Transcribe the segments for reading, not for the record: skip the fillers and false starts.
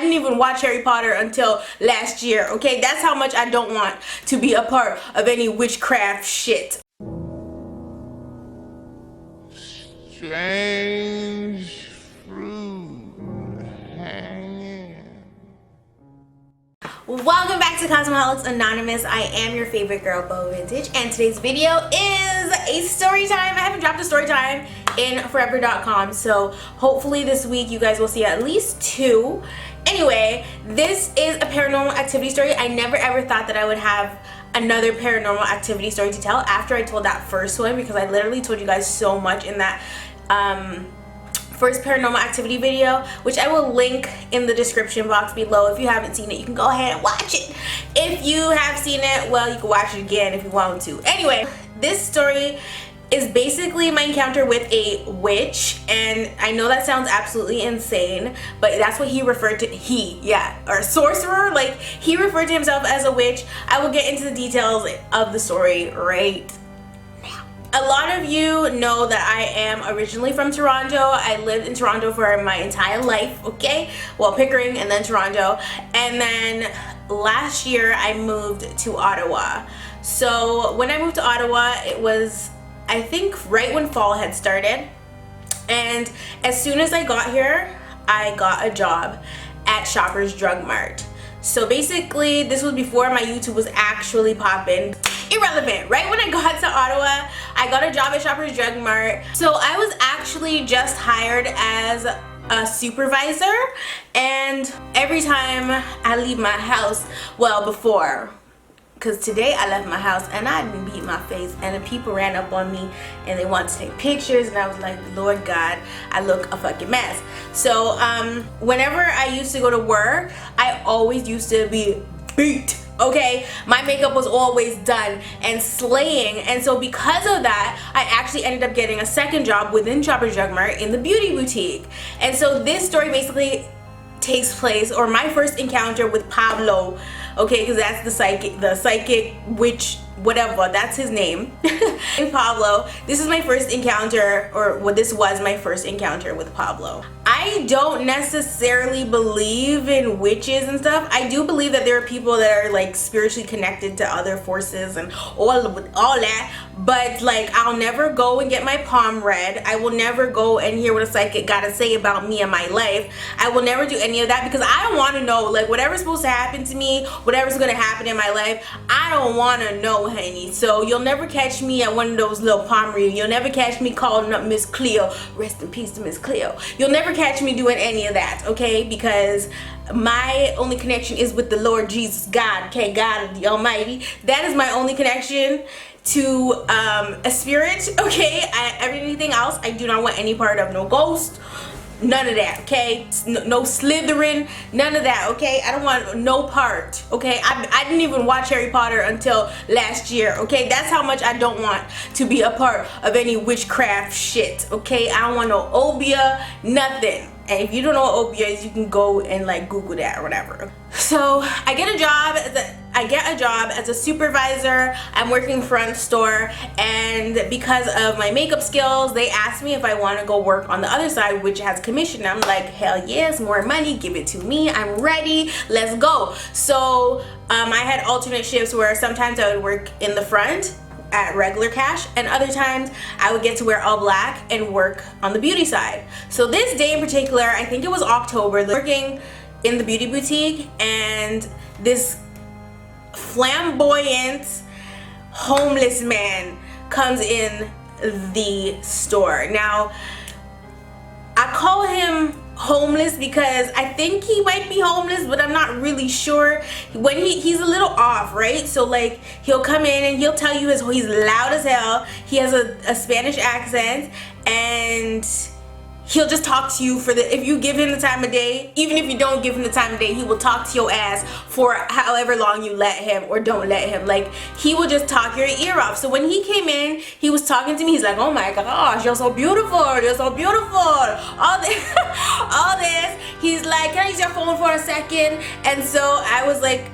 didn't even watch Harry Potter until last year, okay? That's how much I don't want to be a part of any witchcraft shit. Strange fruit hanging. Welcome back to Cosmoholics Anonymous. I am your favorite girl, Bo Vintage, and today's video is a story time. I haven't dropped a story time in forever.com, so hopefully this week you guys will see at least 2. Anyway, this is a paranormal activity story. I never ever thought that I would have another paranormal activity story to tell after I told that first one, because I literally told you guys so much in that first paranormal activity video, which I will link in the description box below. If you haven't seen it, you can go ahead and watch it. If you have seen it, well, you can watch it again if you want to. Anyway, this story is basically my encounter with a witch, and I know that sounds absolutely insane, but that's what he referred to, or sorcerer, like he referred to himself as a witch. I will get into the details of the story right now. A lot of you know that I am originally from Toronto. I lived in Toronto for my entire life, okay? Well, Pickering and then Toronto, and then last year I moved to Ottawa. So when I moved to Ottawa, it was, I think, right when fall had started, and as soon as I got here, I got a job at Shoppers Drug Mart. So basically, this was before my YouTube was actually popping. Irrelevant. Right when I got to Ottawa, I got a job at Shoppers Drug Mart. So I was actually just hired as a supervisor, and every time I leave my house, well, before, because today I left my house and I didn't beat my face, and the people ran up on me and they wanted to take pictures, and I was like, Lord God, I look a fucking mess. So whenever I used to go to work, I always used to be beat, okay? My makeup was always done and slaying, and so because of that, I actually ended up getting a second job within Shoppers Drug Mart in the beauty boutique. And so this story basically takes place, or my first encounter with Pablo, okay, because that's the psychic witch, whatever, that's his name. Pablo. This is my first encounter, or well, this was my first encounter with Pablo. I don't necessarily believe in witches and stuff. I do believe that there are people that are like spiritually connected to other forces and all that, but like I'll never go and get my palm read. I will never go and hear what a psychic gotta say about me and my life. I will never do any of that, because I don't want to know, like, whatever's supposed to happen to me, whatever's gonna happen in my life, I don't want to know, honey. So you'll never catch me at one of those little palm readings. You'll never catch me calling up Miss Cleo. Rest in peace to Miss Cleo. You'll never catch me doing any of that, okay? Because my only connection is with the Lord Jesus God, okay? God the Almighty. That is my only connection to a spirit, okay? Everything else, I do not want any part of. No ghost, none of that, okay? No slithering, none of that, okay? I don't want no part, okay? I didn't even watch Harry Potter until last year, okay? That's how much I don't want to be a part of any witchcraft shit, okay? I don't want no obia, nothing. And if you don't know what obia is, you can go and like Google that or whatever. So I get a job as a supervisor. I'm working front store, and because of my makeup skills, they asked me if I want to go work on the other side, which has commission. I'm like, hell yes, more money, give it to me, I'm ready, let's go. So I had alternate shifts where sometimes I would work in the front at regular cash, and other times I would get to wear all black and work on the beauty side. So this day in particular, I think it was October, working in the beauty boutique, and this flamboyant homeless man comes in the store. Now I call him homeless because I think he might be homeless, but I'm not really sure. When he's a little off, right? So like he'll come in and he'll tell you he's loud as hell. He has a Spanish accent, and he'll just talk to you if you give him the time of day. Even if you don't give him the time of day, he will talk to your ass for however long you let him or don't let him. Like, he will just talk your ear off. So when he came in, he was talking to me. He's like, oh my gosh, you're so beautiful, you're so beautiful, all this. All this. He's like, can I use your phone for a second? And so I was like,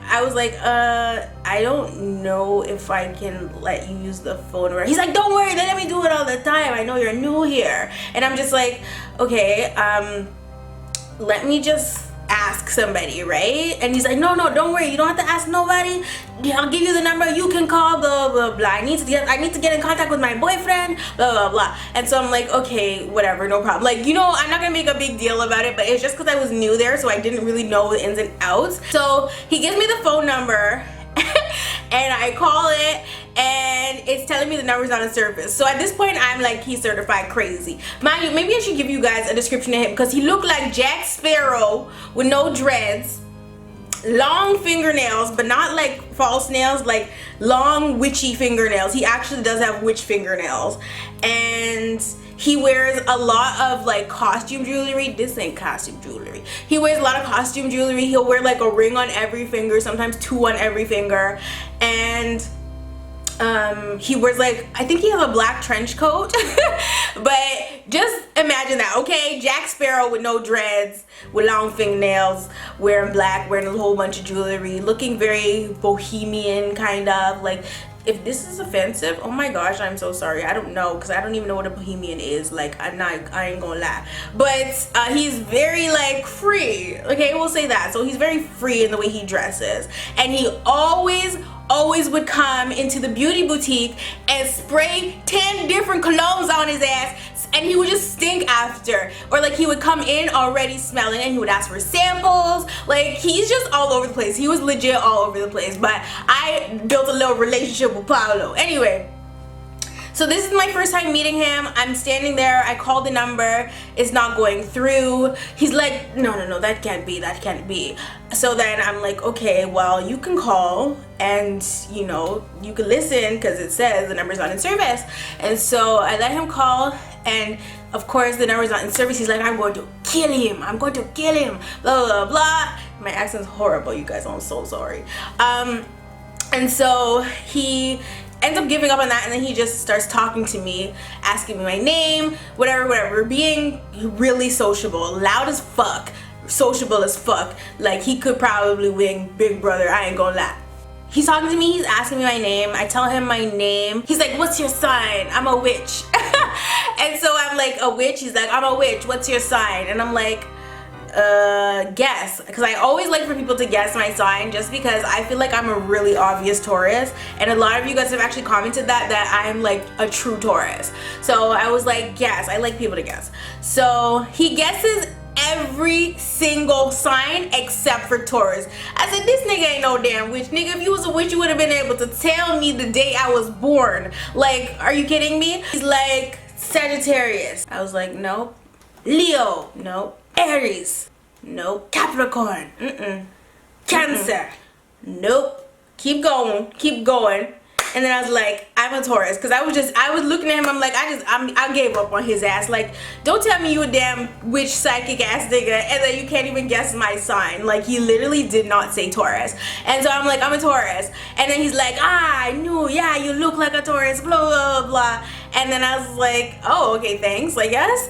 I don't know if I can let you use the phone. He's like, don't worry, they let me do it all the time, I know you're new here. And I'm just like, okay, let me just ask ask somebody, right? And he's like, no, don't worry, you don't have to ask nobody. I'll give you the number, you can call, blah blah blah. I need to get in contact with my boyfriend, blah blah blah. And so I'm like, okay, whatever, no problem. Like, you know, I'm not gonna make a big deal about it, but it's just because I was new there, so I didn't really know the ins and outs. So he gives me the phone number and I call it, and it's telling me the number's not on service. So at this point, I'm like, he's certified crazy. Mind you, maybe I should give you guys a description of him, because he looked like Jack Sparrow with no dreads, long fingernails, but not like false nails, like long witchy fingernails. He actually does have witch fingernails, and he wears a lot of like costume jewelry. This ain't costume jewelry. He wears a lot of costume jewelry. He'll wear like a ring on every finger, sometimes 2 on every finger, and he wears like, I think he has a black trench coat. But just imagine that, okay? Jack Sparrow with no dreads, with long fingernails, wearing black, wearing a whole bunch of jewelry, looking very bohemian kind of. Like, if this is offensive, oh my gosh, I'm so sorry. I don't know, because I don't even know what a bohemian is. Like, I ain't gonna lie. But he's very like free, okay, we'll say that. So he's very free in the way he dresses, and he always would come into the beauty boutique and spray 10 different colognes on his ass, and he would just stink after. Or like, he would come in already smelling, and he would ask for samples. Like, he's just all over the place. He was legit all over the place. But I built a little relationship with Pablo. Anyway, so this is my first time meeting him. I'm standing there, I call the number, it's not going through. He's like, no, that can't be. So then I'm like, okay, well, you can call, and you know, you can listen, because it says the number's not in service. And so I let him call, and of course the number's not in service. He's like, I'm going to kill him, blah blah blah. My accent's horrible, you guys, I'm so sorry. And so he ends up giving up on that, and then he just starts talking to me, asking me my name, whatever. We're being really sociable, loud as fuck, sociable as fuck. Like, he could probably win Big Brother, I ain't gonna lie. He's talking to me, he's asking me my name, I tell him my name. He's like, what's your sign? I'm a witch. And so I'm like, a witch? He's like, I'm a witch, what's your sign? And I'm like, guess, because I always like for people to guess my sign, just because I feel like I'm a really obvious Taurus, and a lot of you guys have actually commented that I'm like a true Taurus. So I was like, guess. I like people to guess. So he guesses every single sign except for Taurus. I said, this nigga ain't no damn witch. Nigga, if you was a witch, you would have been able to tell me the day I was born. Like, are you kidding me? He's like, Sagittarius. I was like, nope. Leo, nope. Aries, nope. Capricorn, Cancer, nope. Keep going. And then I was like, I'm a Taurus, because I was looking at him, I'm like, I gave up on his ass. Like, don't tell me you a damn witch psychic ass nigga and then you can't even guess my sign. Like, he literally did not say Taurus. And so I'm like, I'm a Taurus. And then he's like, I knew, yeah, you look like a Taurus, blah blah blah. And then I was like, oh, okay, thanks, I guess.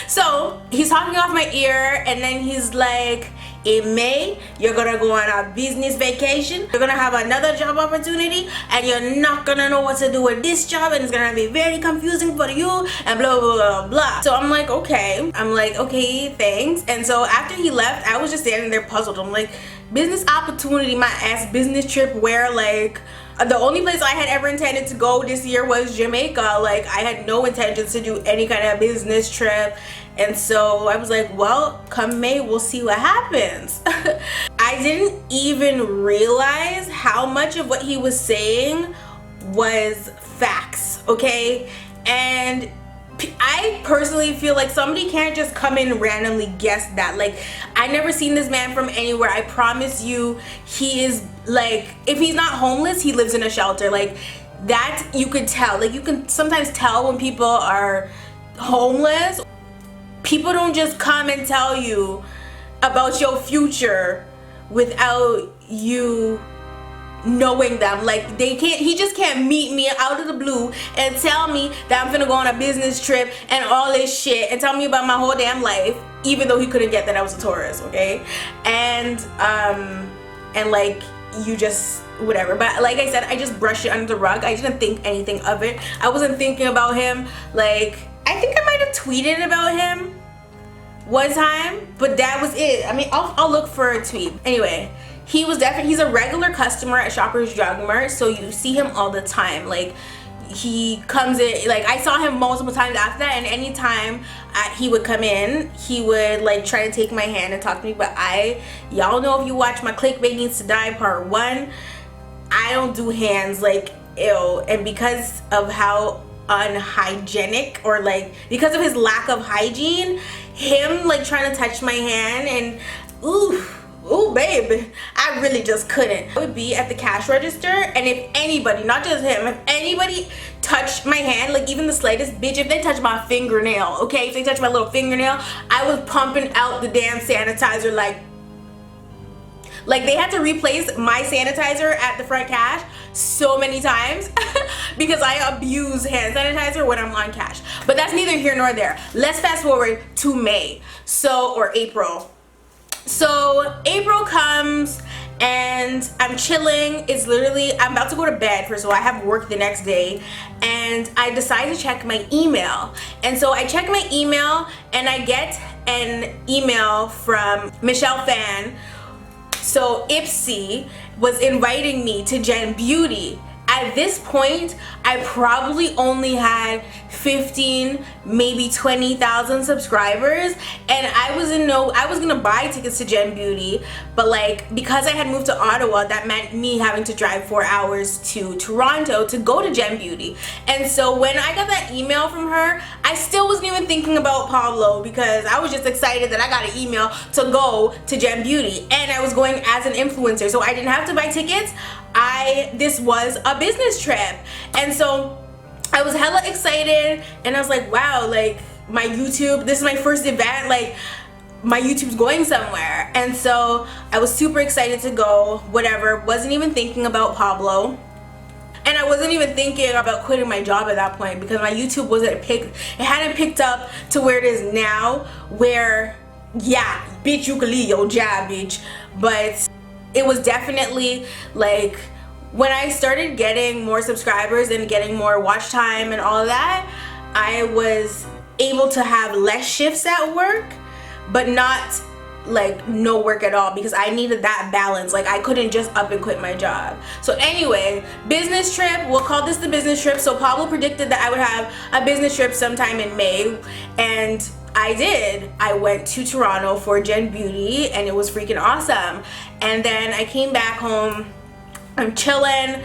So he's talking off my ear, and then he's like, in May, you're gonna go on a business vacation, you're gonna have another job opportunity, and you're not gonna know what to do with this job, and it's gonna be very confusing for you, and blah blah blah blah. So I'm like, okay, thanks. And so after he left, I was just standing there puzzled. I'm like, business opportunity, my ass, business trip, where? Like, the only place I had ever intended to go this year was Jamaica. Like, I had no intentions to do any kind of business trip. And so I was like, well, come May, we'll see what happens. I didn't even realize how much of what he was saying was facts, okay? And I personally feel like somebody can't just come in and randomly guess that. Like, I never seen this man from anywhere. I promise you, he is like, if he's not homeless, he lives in a shelter. Like, that you could tell. Like, you can sometimes tell when people are homeless. People don't just come and tell you about your future without you knowing them. Like, he just can't meet me out of the blue and tell me that I'm gonna go on a business trip and all this shit and tell me about my whole damn life, even though he couldn't get that I was a Taurus, okay? And like, you just whatever. But like I said, I just brushed it under the rug. I didn't think anything of it. I wasn't thinking about him. Like, I think I might have tweeted about him, one time, but that was it. I mean, I'll look for a tweet. Anyway, he's a regular customer at Shoppers Drug Mart, so you see him all the time. Like, he comes in, like, I saw him multiple times after that, and anytime he would come in, he would like try to take my hand and talk to me. But y'all know, if you watch my Clickbait Needs to Die part 1, I don't do hands, like, ew. And because of how unhygienic, or like because of his lack of hygiene, him like trying to touch my hand, and ooh babe, I really just couldn't. I would be at the cash register, and if anybody, not just him, if anybody touched my hand, like even the slightest, bitch, if they touch my fingernail, okay, if they touch my little fingernail, I was pumping out the damn sanitizer. Like they had to replace my sanitizer at the front cash so many times because I abuse hand sanitizer when I'm on cash. But that's neither here nor there. Let's fast forward to May, or April. So April comes and I'm chilling. It's literally, I'm about to go to bed first of all. I have work the next day, and I decide to check my email. And so I check my email, and I get an email from MUHFKN. So Ipsy was inviting me to Gen Beauty. At this point, I probably only had 15, maybe 20,000 subscribers, and I was gonna buy tickets to Gen Beauty, but like because I had moved to Ottawa, that meant me having to drive 4 hours to Toronto to go to Gen Beauty. And so when I got that email from her, I still wasn't even thinking about Pablo, because I was just excited that I got an email to go to Gen Beauty, and I was going as an influencer, so I didn't have to buy tickets. This was a business trip, and so I was hella excited, and I was like, wow, like my YouTube, this is my first event, like my YouTube's going somewhere. And so I was super excited to go, whatever, wasn't even thinking about Pablo. And I wasn't even thinking about quitting my job at that point, because my YouTube hadn't picked up to where it is now, where, yeah, bitch, you can leave your job, bitch. But it was definitely like, when I started getting more subscribers and getting more watch time and all of that, I was able to have less shifts at work, but not like no work at all, because I needed that balance. Like I couldn't just up and quit my job. So anyway, business trip, we'll call this the business trip. So Pablo predicted that I would have a business trip sometime in May, and I did. I went to Toronto for Gen Beauty, and it was freaking awesome. And then I came back home, I'm chilling.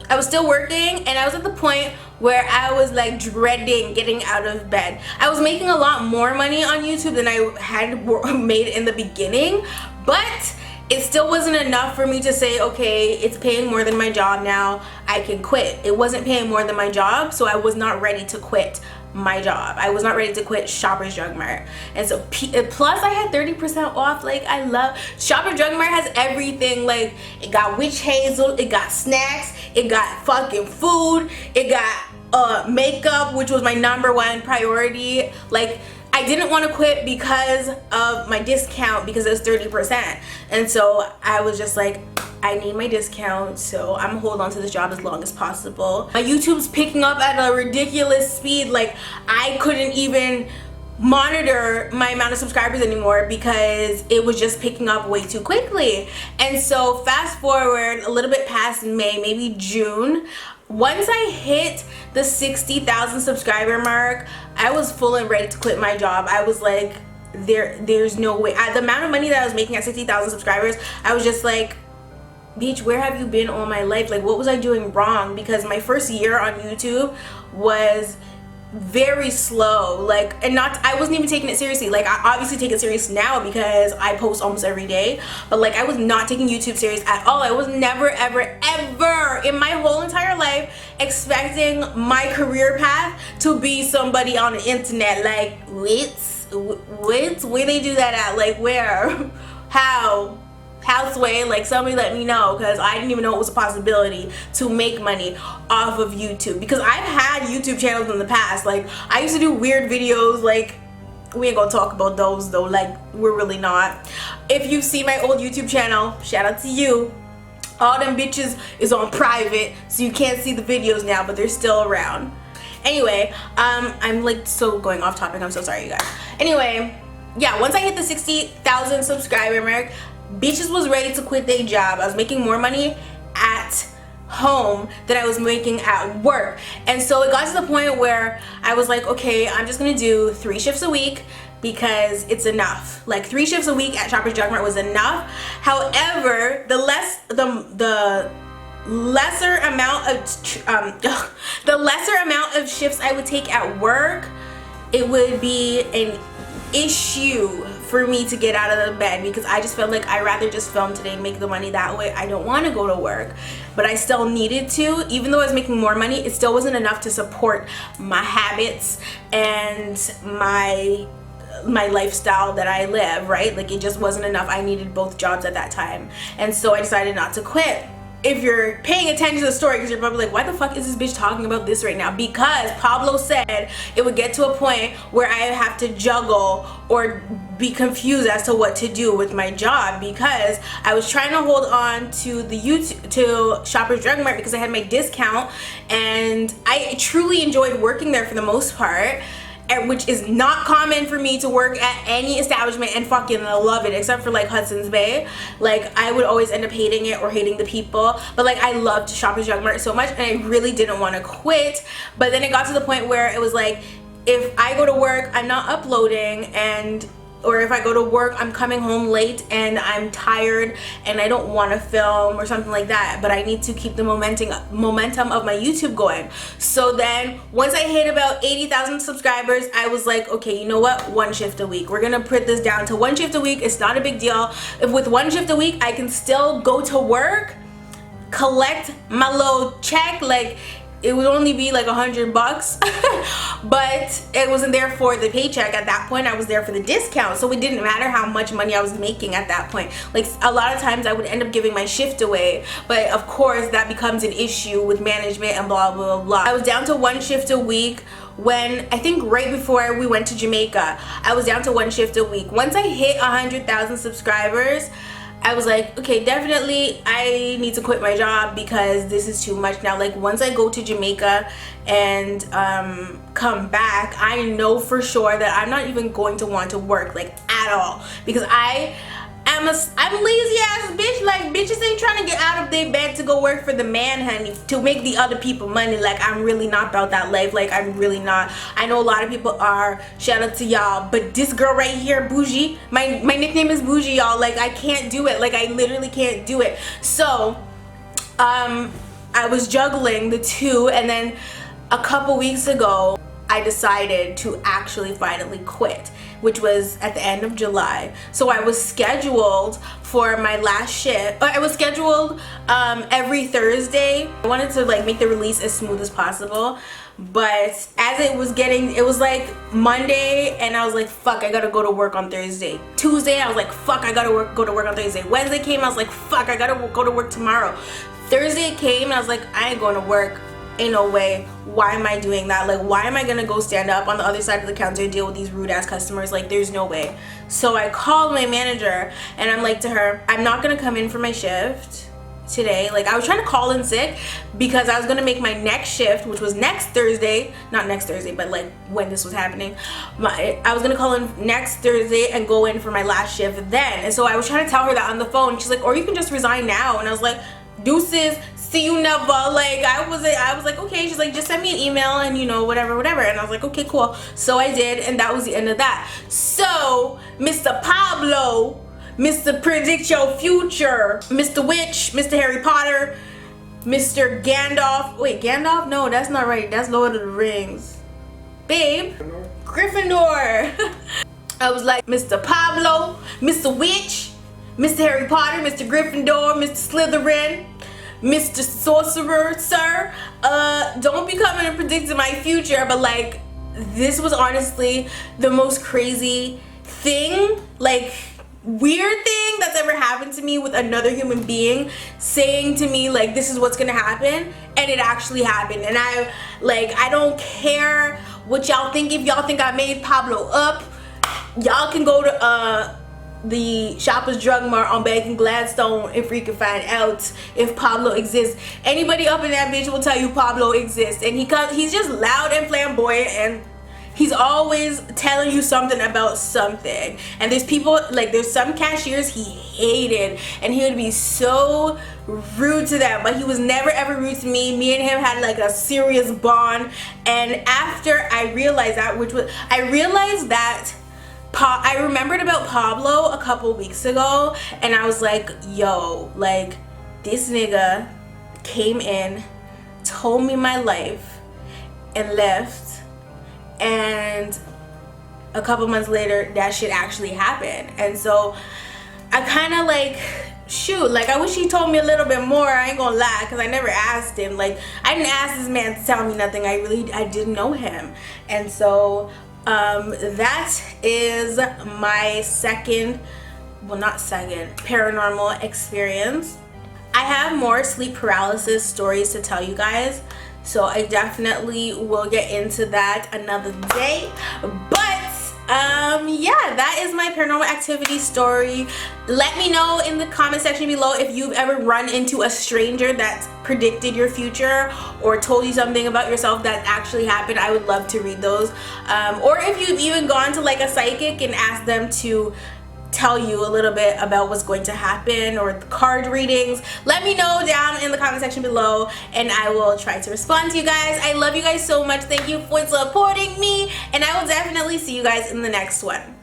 I was still working, and I was at the point where I was like dreading getting out of bed. I was making a lot more money on YouTube than I had made in the beginning, but it still wasn't enough for me to say, okay, it's paying more than my job now, I can quit. It wasn't paying more than my job, so I was not ready to quit my job. I was not ready to quit Shoppers Drug Mart. And so plus I had 30% off. Like I love Shoppers Drug Mart, has everything. Like it got witch hazel, it got snacks, it got fucking food, it got makeup, which was my #1 priority. Like I didn't want to quit because of my discount, because it was 30%. And so I was just like, I need my discount, so I'm gonna hold on to this job as long as possible. My YouTube's picking up at a ridiculous speed. Like I couldn't even monitor my amount of subscribers anymore because it was just picking up way too quickly. And so fast forward a little bit past May, maybe June, once I hit the 60,000 subscriber mark, I was full and ready to quit my job. I was like, there's no way. The amount of money that I was making at 60,000 subscribers, I was just like, bitch, where have you been all my life? Like, what was I doing wrong? Because my first year on YouTube was very slow. Like, and I wasn't even taking it seriously. Like, I obviously take it serious now because I post almost every day, but like I was not taking YouTube serious at all. I was never ever in my whole entire life expecting my career path to be somebody on the internet. Like, where they do that at? Like, where? How? Houseway, like somebody let me know, because I didn't even know it was a possibility to make money off of YouTube. Because I've had YouTube channels in the past. Like I used to do weird videos. Like we ain't gonna talk about those though. Like we're really not. If you see my old YouTube channel, shout out to you. All them bitches is on private, so you can't see the videos now, but they're still around. Anyway, I'm like so going off topic. I'm so sorry, you guys. Anyway, yeah, once I hit the 60,000 subscriber mark, bitches was ready to quit their job. I was making more money at home than I was making at work. And so it got to the point where I was like, okay, I'm just gonna do 3 shifts a week because it's enough. Like 3 shifts a week at Shoppers Drug Mart was enough. However, the lesser amount of shifts I would take at work, it would be an issue for me to get out of the bed, because I just felt like I'd rather just film today and make the money that way. I don't want to go to work, but I still needed to. Even though I was making more money, it still wasn't enough to support my habits and my lifestyle that I live, right? Like it just wasn't enough. I needed both jobs at that time, and so I decided not to quit. If you're paying attention to the story, because you're probably like, why the fuck is this bitch talking about this right now? Because Pablo said it would get to a point where I have to juggle or be confused as to what to do with my job, because I was trying to hold on to to Shoppers Drug Mart because I had my discount, and I truly enjoyed working there for the most part, which is not common for me to work at any establishment and fucking love it, except for like Hudson's Bay. Like I would always end up hating it or hating the people, but like I loved Shoppers Drug Mart so much, and I really didn't want to quit. But then it got to the point where it was like, if I go to work, I'm not uploading, or if I go to work, I'm coming home late and I'm tired and I don't want to film or something like that, but I need to keep the momentum of my YouTube going. So then once I hit about 80,000 subscribers, I was like, okay, you know what, 1 shift a week. We're gonna put this down to 1 shift a week. It's not a big deal. If with 1 shift a week I can still go to work, collect my little check, like it would only be like $100, but it wasn't there for the paycheck at that point. I was there for the discount, so it didn't matter how much money I was making at that point. Like a lot of times I would end up giving my shift away, but of course that becomes an issue with management and blah blah blah. I was down to 1 shift a week when, I think right before we went to Jamaica, I was down to 1 shift a week. Once I hit 100,000 subscribers, I was like, okay, definitely I need to quit my job because this is too much now. Like once I go to Jamaica and come back, I know for sure that I'm not even going to want to work like at all, because I'm lazy ass bitch. Like bitches ain't trying to get out of their bed to go work for the man, honey, to make the other people money. Like I'm really not about that life. Like I'm really not. I know a lot of people are, shout out to y'all, but this girl right here, Bougie, my nickname is Bougie, y'all. Like I can't do it. Like I literally can't do it. So I was juggling the two, and then a couple weeks ago I decided to actually finally quit, which was at the end of July. So I was scheduled for my last shift. I was scheduled every Thursday. I wanted to like make the release as smooth as possible, but as it was like Monday, and I was like, fuck, I gotta go to work on Thursday. Tuesday, I was like, fuck, I gotta go to work on Thursday. Wednesday came, I was like, fuck, I gotta go to work tomorrow. Thursday came, and I was like, I ain't going to work. Ain't no way. Why am I doing that? Like, why am I gonna go stand up on the other side of the counter and deal with these rude ass customers? Like, there's no way. So I called my manager and I'm like to her, I'm not gonna come in for my shift today. Like I was trying to call in sick because I was gonna make my next shift, which was next Thursday, not next Thursday, but like when this was happening, I was gonna call in next Thursday and go in for my last shift then. And so I was trying to tell her that on the phone. She's like, or you can just resign now. And I was like, deuces, see you never. Like I was like, okay. She's like, just send me an email and you know, whatever. And I was like, okay, cool. So I did, and that was the end of that. So Mr. Pablo, Mr. Predict Your Future, Mr. Witch, Mr. Harry Potter, Mr. Gandalf. Wait, Gandalf? No, that's not right. That's Lord of the Rings. Babe, Gryffindor. I was like, Mr. Pablo, Mr. Witch, Mr. Harry Potter, Mr. Gryffindor, Mr. Slytherin, Mr. Sorcerer, sir. Don't be coming and predicting my future, but like, this was honestly the most crazy thing, like weird thing that's ever happened to me, with another human being saying to me like, this is what's gonna happen, and it actually happened. And I don't care what y'all think. If y'all think I made Pablo up, y'all can go to the Shoppers Drug Mart on Bank and Gladstone if we can find out if Pablo exists. Anybody up in that bitch will tell you Pablo exists, and he's just loud and flamboyant, and He's always telling you something about something. And there's people, like there's some cashiers he hated, and he would be so rude to them, but he was never ever rude to me. Me and him had like a serious bond. And after I realized that, I remembered about Pablo a couple weeks ago, and I was like, yo, like this nigga came in, told me my life, and left. And a couple months later, that shit actually happened. And so I kind of like, shoot, like I wish he told me a little bit more. I ain't gonna lie, because I never asked him. Like I didn't ask this man to tell me nothing. I didn't know him. And so that is my paranormal experience. I have more sleep paralysis stories to tell you guys, so I definitely will get into that another day. But yeah, that is my paranormal activity story. Let me know in the comment section below if you've ever run into a stranger that's predicted your future or told you something about yourself that actually happened. I would love to read those. Or if you've even gone to like a psychic and asked them to tell you a little bit about what's going to happen, or the card readings. Let me know down in the comment section below, and I will try to respond to you guys. I love you guys so much. Thank you for supporting me, and I will definitely see you guys in the next one.